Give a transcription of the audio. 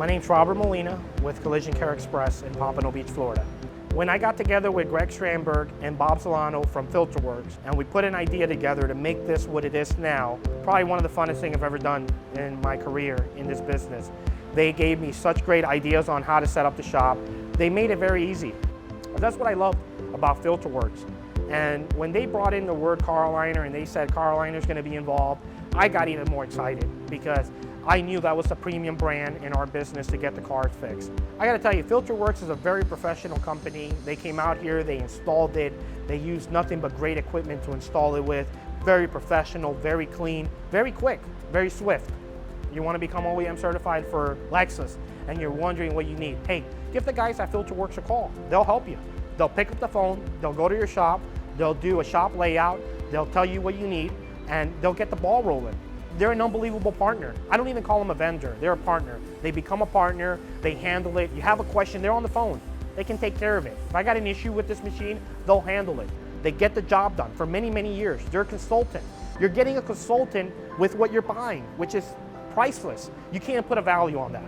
My name's Robert Molina with Collision Care Xpress in Pompano Beach, Florida. When I got together with Greg Strandberg and Bob Solano from Filterworks, and we put an idea together to make this what it is now, probably one of the funnest things I've ever done in my career in this business. They gave me such great ideas on how to set up the shop. They made it very easy. That's what I love about Filterworks. And when they brought in the word car aligner and they said car aligner is going to be involved, I got even more excited because I knew that was a premium brand in our business to get the cars fixed. I got to tell you, Filterworks is a very professional company. They came out here, they installed it, they used nothing but great equipment to install it with. Very professional, very clean, very quick, very swift. You want to become OEM certified for Lexus and you're wondering what you need. Hey, give the guys at Filterworks a call. They'll help you. They'll pick up the phone, they'll go to your shop, they'll do a shop layout, they'll tell you what you need, and they'll get the ball rolling. They're an unbelievable partner. I don't even call them a vendor, they're a partner. They become a partner, they handle it. You have a question, they're on the phone. They can take care of it. If I got an issue with this machine, they'll handle it. They get the job done for many, many years. They're a consultant. You're getting a consultant with what you're buying, which is priceless. You can't put a value on that.